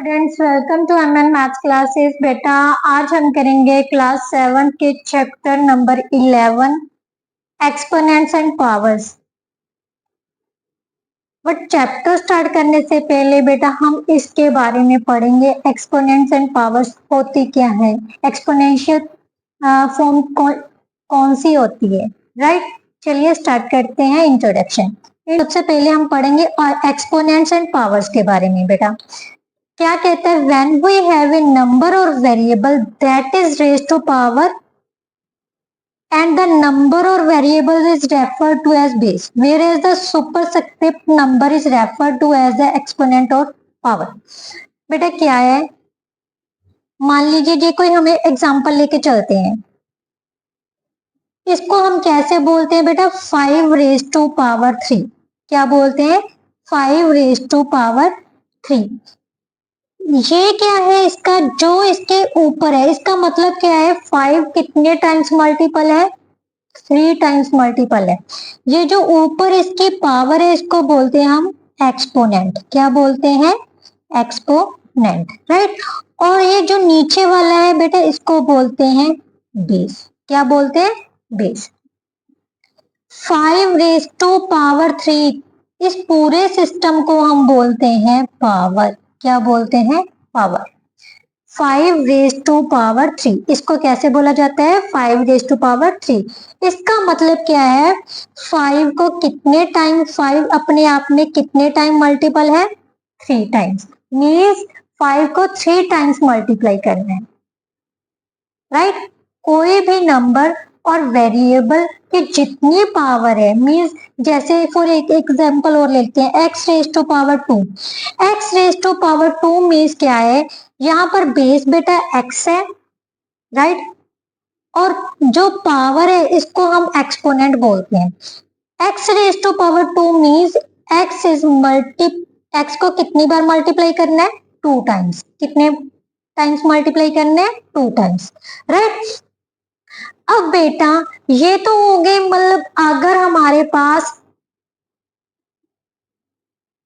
Students welcome to MN maths classes. बेटा आज हम करेंगे क्लास 7 के chapter number 11 exponents and powers. But chapter start करने से पहले बेटा हम इसके बारे में पढ़ेंगे एक्सपोनेंट्स एंड पावर्स होती क्या है, एक्सपोनेंशियल फॉर्म कौन सी होती है, राइट। चलिए स्टार्ट करते हैं इंट्रोडक्शन। सबसे पहले हम पढ़ेंगे एक्सपोनेंट्स एंड पावर्स के बारे में। बेटा क्या कहता है, when we have a number or variable that is raised to power and the number or variable is referred to as base, whereas the superscript number is referred to as the exponent or power। बेटा क्या है, मान लीजिए ये कोई हमें example लेके चलते हैं, इसको हम कैसे बोलते हैं बेटा, 5 रेज टू पावर 3। क्या बोलते हैं, 5 रेज टू पावर 3। ये क्या है, इसका जो इसके ऊपर है इसका मतलब क्या है, 5 कितने टाइम्स मल्टीपल है, 3 टाइम्स मल्टीपल है। ये जो ऊपर इसकी पावर है इसको बोलते हैं हम एक्सपोनेंट। क्या बोलते हैं, एक्सपोनेंट, राइट। और ये जो नीचे वाला है बेटा इसको बोलते हैं बेस। क्या बोलते हैं, बेस। 5 रेज टू पावर 3 इस पूरे सिस्टम को हम बोलते हैं पावर। क्या बोलते हैं, पावर। 5 रेज टू पावर 3 इसको कैसे बोला जाता है, 5 रेज टू पावर 3। इसका मतलब क्या है, 5 को कितने टाइम, 5 अपने आप में कितने टाइम मल्टीपल है, 3 टाइम्स। मीन्स 5 को 3 टाइम्स मल्टीप्लाई करना है, राइट। कोई भी नंबर और वेरिएबल की जितनी पावर है, मीन्स जैसे फॉर एक एग्जांपल और लेते हैं, x raise to power 2। x raise to power 2 means क्या है, यहाँ पर बेस बेटा x है, राइट। और जो पावर है इसको हम एक्सपोनेंट बोलते हैं। x raise to power 2 means x को कितनी बार मल्टीप्लाई करना है, 2 टाइम्स। कितने टाइम्स मल्टीप्लाई करना है, 2 टाइम्स, राइट। अब बेटा ये तो हो गए, मतलब अगर हमारे पास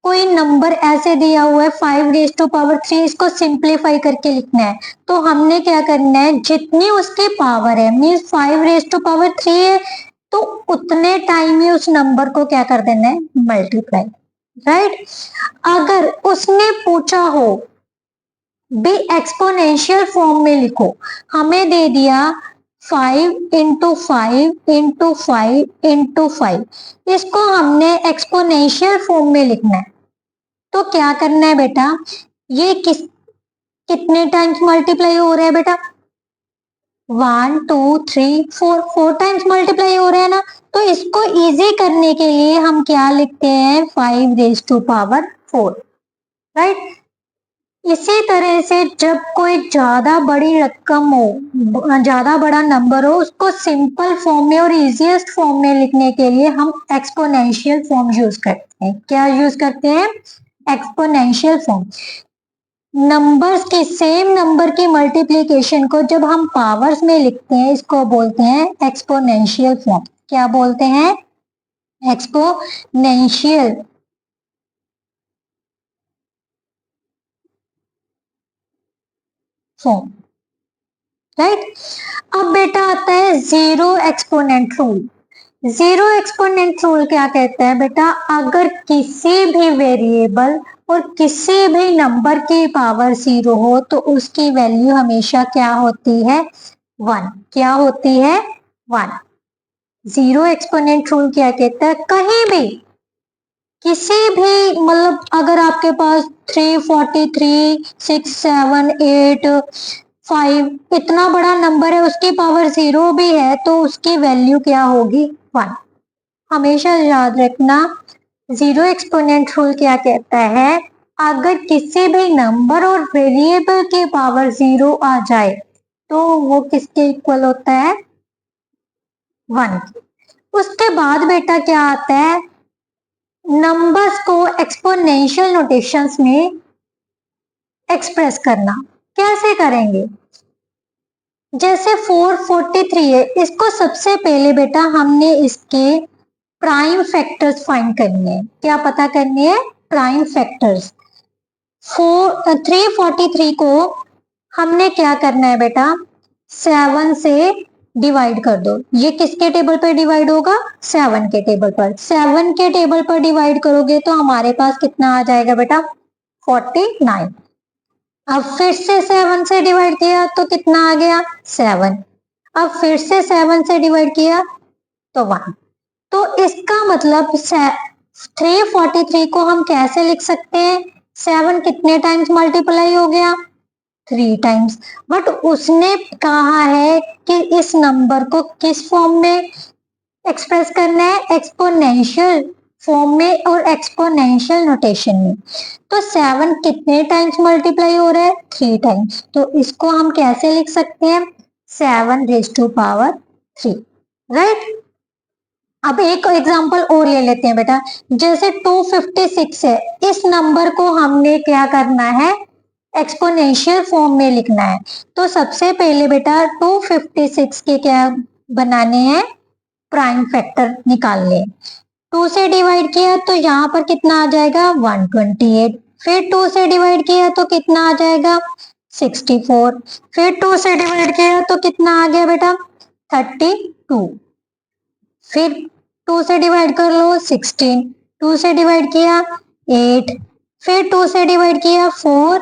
कोई नंबर ऐसे दिया हुआ है 5 रेज टू पावर 3, इसको सिंप्लीफाई करके लिखना है, तो हमने क्या करना है, जितनी उसकी पावर है, मीन्स 5 रेज टू पावर 3 है, तो उतने टाइम ही उस नंबर को क्या कर देना है, मल्टीप्लाई, राइट। अगर उसने पूछा हो भी एक्सपोनेंशियल फॉर्म में लिखो, हमें दे दिया 5 इंटू 5 इंटू 5 इंटू 5, इसको हमने एक्सपोनेंशियल फॉर्म में लिखना है, तो क्या करना है बेटा, ये कितने टाइम्स मल्टीप्लाई हो रहा है बेटा, 1 2 3 4 टाइम्स मल्टीप्लाई हो रहा है ना। तो इसको इजी करने के लिए हम क्या लिखते हैं, 5 रेज टू पावर 4, राइट। इसी तरह से जब कोई ज्यादा बड़ी रकम हो, ज्यादा बड़ा नंबर हो, उसको सिंपल फॉर्म में और इजीएस्ट फॉर्म में लिखने के लिए हम एक्सपोनेंशियल फॉर्म यूज करते हैं। क्या यूज करते हैं, एक्सपोनेंशियल फॉर्म। नंबर्स के, सेम नंबर की मल्टीप्लीकेशन को जब हम पावर्स में लिखते हैं इसको बोलते हैं एक्सपोनेंशियल फॉर्म। क्या बोलते हैं, एक्सपोनेंशियल फॉर्म, राइट। अब बेटा आता है zero exponent rule. Zero exponent rule क्या कहता है बेटा, अगर किसी भी वेरिएबल और किसी भी नंबर की पावर 0 हो तो उसकी वैल्यू हमेशा क्या होती है, 1। क्या होती है, 1। जीरो एक्सपोनेंट रूल क्या कहता है, कहीं भी किसी भी, मतलब अगर आपके पास 343 6 7 8 5 इतना बड़ा नंबर है, उसकी पावर 0 भी है तो उसकी वैल्यू क्या होगी, 1। हमेशा याद रखना, जीरो एक्सपोनेंट रूल क्या कहता है, अगर किसी भी नंबर और वेरिएबल के पावर 0 आ जाए तो वो किसके इक्वल होता है, 1। उसके बाद बेटा क्या आता है, नंबर्स को एक्सपोनेंशियल नोटेशंस में एक्सप्रेस करना। कैसे करेंगे, जैसे 443 है, इसको सबसे पहले बेटा हमने इसके प्राइम फैक्टर्स फाइंड करने हैं। क्या पता करनी है, प्राइम फैक्टर्स। 343 को हमने क्या करना है बेटा, 7 से डिवाइड कर दो। ये किसके टेबल पर डिवाइड होगा, 7 के टेबल पर। 7 के टेबल पर डिवाइड करोगे तो हमारे पास कितना आ जाएगा बेटा, 49। अब फिर से 7 से डिवाइड किया तो कितना आ गया, 7। अब फिर से 7 से डिवाइड किया तो 1। तो इसका मतलब 343 को हम कैसे लिख सकते हैं, 7 कितने टाइम्स मल्टीप्लाई हो गया, 3 टाइम्स। बट उसने कहा है कि इस नंबर को किस फॉर्म में एक्सप्रेस करना है, एक्सपोनेंशियल फॉर्म में और एक्सपोनेंशियल नोटेशन में। तो 7 कितने टाइम्स मल्टीप्लाई हो रहा है, 3 टाइम्स। तो इसको हम कैसे लिख सकते हैं, 7 रेज टू पावर 3, राइट। अब एक एग्जांपल और ले लेते हैं बेटा, जैसे 256 है, इस नंबर को हमने क्या करना है, एक्सपोनेंशियल फॉर्म में लिखना है। तो सबसे पहले बेटा 256 के क्या बनाने हैं, प्राइम फैक्टर निकाल ले। 2 से डिवाइड किया तो यहाँ पर कितना आ जाएगा, 128। फिर 2 से डिवाइड किया तो कितना आ जाएगा, 64। फिर 2 से डिवाइड किया तो कितना आ गया बेटा, 32। फिर 2 से डिवाइड कर लो, 16। 2 से डिवाइड किया 8। फिर 2 से डिवाइड किया 4।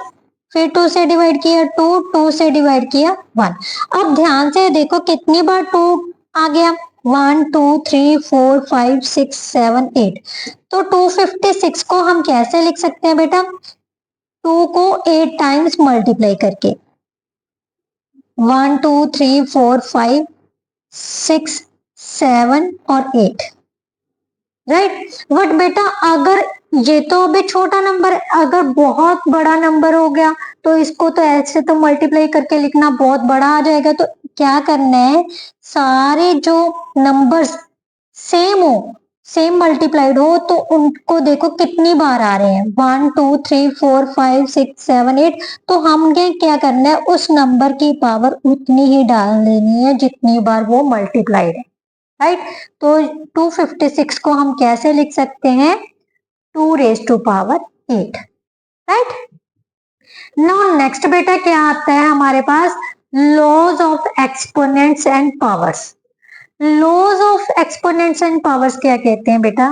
फिर 2 से डिवाइड किया 2। 2 से डिवाइड किया 1। अब ध्यान से देखो कितनी बार 2 आ गया, 1 2 3 4 5 6 7 8। तो 256 को हम कैसे लिख सकते हैं बेटा, 2 को 8 टाइम्स मल्टीप्लाई करके, 1 2 3 4 5 6 7 और 8, राइट। बट बेटा अगर ये तो अभी छोटा नंबर, अगर बहुत बड़ा नंबर हो गया तो इसको तो ऐसे तो मल्टीप्लाई करके लिखना बहुत बड़ा आ जाएगा। तो क्या करना है, सारे जो नंबर्स सेम हो, सेम मल्टीप्लाइड हो, तो उनको देखो कितनी बार आ रहे हैं, 1 2 3 4 5 6 7 8। तो हमने क्या करना है, उस नंबर की पावर उतनी ही डाल देनी है जितनी बार वो मल्टीप्लाइड है, राइट। तो 256 को हम कैसे लिख सकते हैं, 2 raise to power 8, right. Now next बेटा क्या आता है हमारे पास, laws of exponents and powers. Laws of exponents and powers क्या कहते हैं बेटा,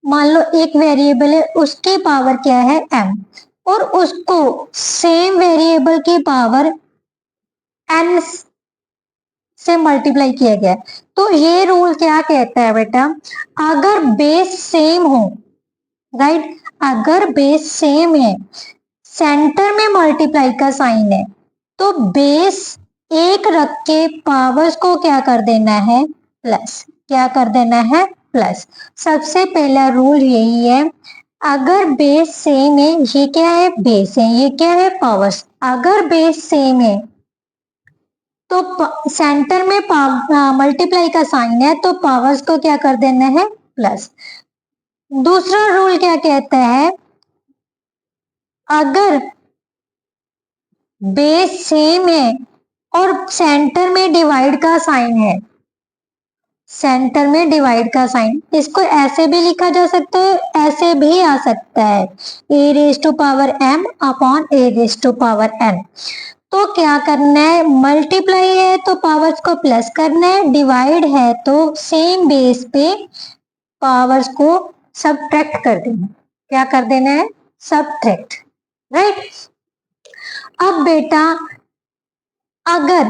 मान लो एक वेरिएबल है, उसकी पावर क्या है m, और उसको सेम वेरिएबल की पावर n से मल्टीप्लाई किया गया। तो ये रूल क्या कहता है बेटा, अगर बेस सेम हो, राइट, अगर बेस सेम है, सेंटर में मल्टीप्लाई का साइन है, तो बेस एक रख के पावर्स को क्या कर देना है, प्लस। क्या कर देना है, प्लस। सबसे पहला रूल यही है, अगर बेस सेम है, ये क्या है, बेस है, ये क्या है, पावर्स। अगर बेस सेम है तो सेंटर में मल्टीप्लाई का साइन है, तो पावर्स को क्या कर देना है, प्लस। दूसरा रूल क्या कहता है, अगर बेस सेम है और सेंटर में डिवाइड का साइन है, सेंटर में डिवाइड का साइन, इसको ऐसे भी लिखा जा सकता है, ऐसे भी आ सकता है, a raise to power m upon a raise to power n। तो क्या करना है, मल्टीप्लाई है तो पावर्स को प्लस करना है, डिवाइड है तो सेम बेस पे पावर्स को सबट्रैक्ट कर देना। क्या कर देना है, सबट्रैक्ट, राइट। अब बेटा अगर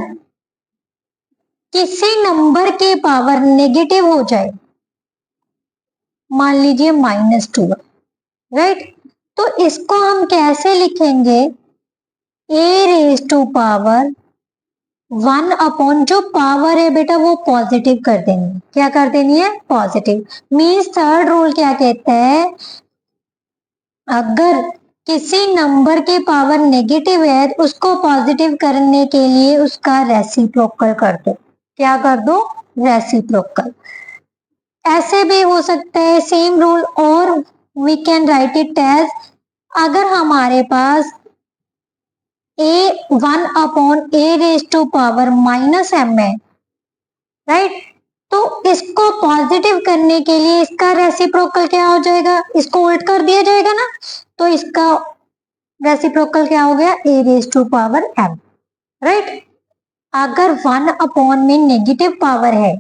किसी नंबर के पावर नेगेटिव हो जाए, मान लीजिए -2, राइट, तो इसको हम कैसे लिखेंगे, a raise to power 1 upon, जो पावर है बेटा वो पॉजिटिव कर देनी है। क्या कर देनी है, पॉजिटिव। मीन्स थर्ड रूल क्या कहता है, अगर किसी नंबर के पावर नेगेटिव है, उसको पॉजिटिव करने के लिए उसका रेसिप्रोकल कर दो। क्या कर दो, रेसिप्रोकल। ऐसे भी हो सकता है सेम रूल, और we can write it as, अगर हमारे पास a1 upon a raise to power -m है, राइट, तो इसको पॉजिटिव करने के लिए इसका रेसिप्रोकल क्या हो जाएगा, इसको उल्ट कर दिया जाएगा ना, तो इसका रेसिप्रोकल क्या हो गया, a raise to power m, right. अगर 1 में नेगेटिव पावर है,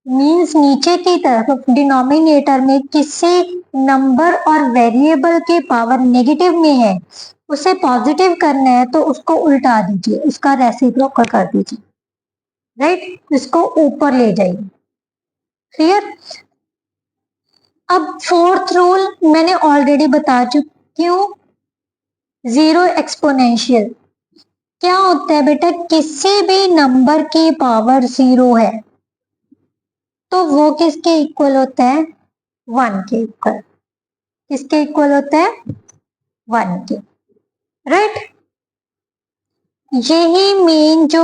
मीन्स नीचे की तरफ डिनोमिनेटर में किसी नंबर और वेरिएबल के पावर नेगेटिव में है, उसे पॉजिटिव करना है तो उसको उल्टा दीजिए, उसका रेसिप्रोकल कर दीजिए, राइट, इसको ऊपर ले जाइए। क्लियर। अब फोर्थ रूल मैंने ऑलरेडी बता चुकी हूं, जीरो एक्सपोनेंशियल। क्या होता है बेटा, किसी भी नंबर की पावर 0 है तो वो किसके इक्वल होता है, 1 के इक्वल। किसके इक्वल होता है, 1 के, राइट। यही मेन जो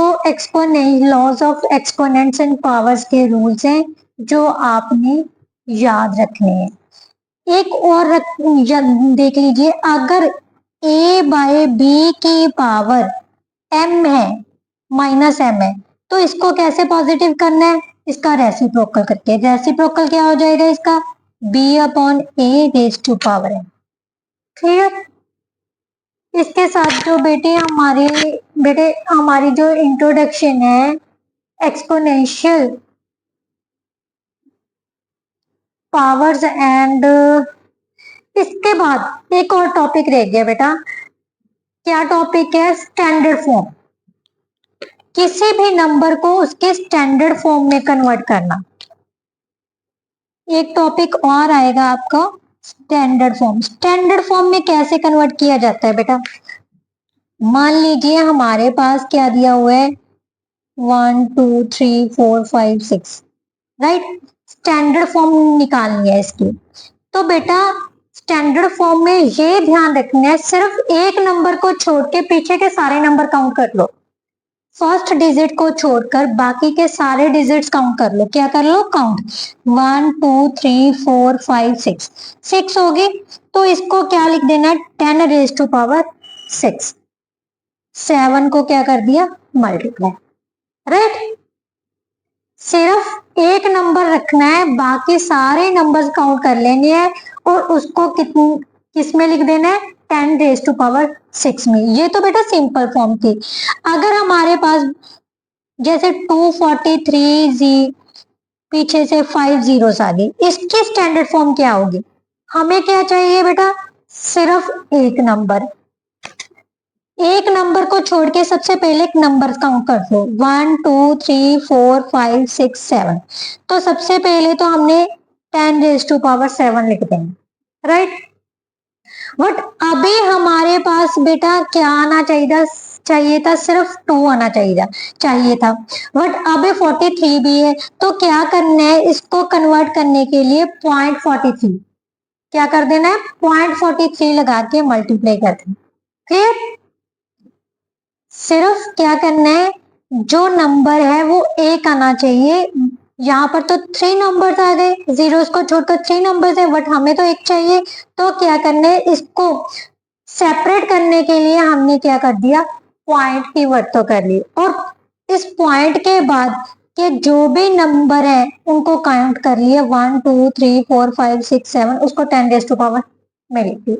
laws of exponents and powers के रूल्स हैं जो आपने याद रखने हैं। एक और देख लीजिए, अगर a बाय b की पावर m है, माइनस m है, तो इसको कैसे पॉजिटिव करना है, इसका रेसिप्रोकल करके। रेसिप्रोकल क्या हो जाएगा इसका, b upon a raise to power m। Clear. इसके साथ जो बेटे हमारी जो इंट्रोडक्शन है एक्सपोनेंशियल पावर्स एंड, इसके बाद एक और टॉपिक रह गया बेटा। क्या टॉपिक है, स्टैंडर्ड फॉर्म। किसी भी नंबर को उसके स्टैंडर्ड फॉर्म में कन्वर्ट करना। एक टॉपिक और आएगा आपका, स्टैंडर्ड फॉर्म। स्टैंडर्ड फॉर्म में कैसे कन्वर्ट किया जाता है बेटा, मान लीजिए हमारे पास क्या दिया हुआ है, 1 2 3 4 5 6, राइट। स्टैंडर्ड फॉर्म निकालनी है इसकी। तो बेटा स्टैंडर्ड फॉर्म में ये ध्यान रखना है, सिर्फ एक नंबर को छोड़ के पीछे के सारे नंबर काउंट कर लो। फर्स्ट डिजिट को छोड़कर बाकी के सारे डिजिट्स काउंट कर लो। क्या कर लो, काउंट। 1 2 3 4 5 6, 6 होगी तो इसको क्या लिख देना है, 10 रेज टू पावर 6। 7 को क्या कर दिया, मल्टीप्लाई, राइट। सिर्फ एक नंबर रखना है, बाकी सारे नंबर्स काउंट कर लेने हैं और उसको किस में लिख देना है, 10 रेज टू पावर 6 में। ये तो बेटा सिंपल फॉर्म थी। अगर हमारे पास जैसे 243 जी, पीछे से 5 जीरोस आ गई, इसकी स्टैंडर्ड फॉर्म क्या होगी, हमें क्या चाहिए बेटा, सिर्फ एक नंबर। एक नंबर को छोड़ के सबसे पहले नंबर काउंट कर लो, 1 2 3 4 5 6 7। तो सबसे पहले तो हमने 10 रेज टू पावर 7 लिख देंगे, राइट। बट अभी हमारे पास बेटा क्या आना चाहिए था, सिर्फ 2 आना चाहिए था। बट अभी 43 भी है, तो क्या करना है, इसको कन्वर्ट करने के लिए 0.43 क्या कर देना है, 0.43 लगा के मल्टीप्लाई कर देना। क्लियर। सिर्फ क्या करना है, जो नंबर है वो एक आना चाहिए। यहाँ पर तो 3 नंबर्स आ गए, जीरोस को छोड़कर 3 नंबर्स है, बट हमें तो एक चाहिए। तो क्या करना है, इसको सेपरेट करने के लिए हमने क्या कर दिया, पॉइंट की वर्ड तो कर ली, और इस पॉइंट के बाद के जो भी नंबर है उनको काउंट कर लिए, 1 2 3 4 5 6 7, उसको 10 रेज टू पावर में लिख दिया,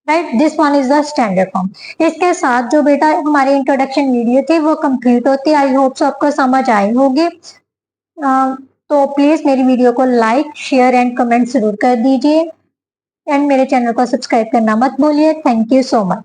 right. This one is the standard form. इसके साथ जो बेटा हमारी इंट्रोडक्शन वीडियो थी वो कंप्लीट होती है। आई होप सो आपको समझ आई होगी। तो प्लीज मेरी वीडियो को लाइक शेयर एंड कमेंट जरूर कर दीजिए, एंड मेरे चैनल को सब्सक्राइब करना मत भूलिए। Thank you so much.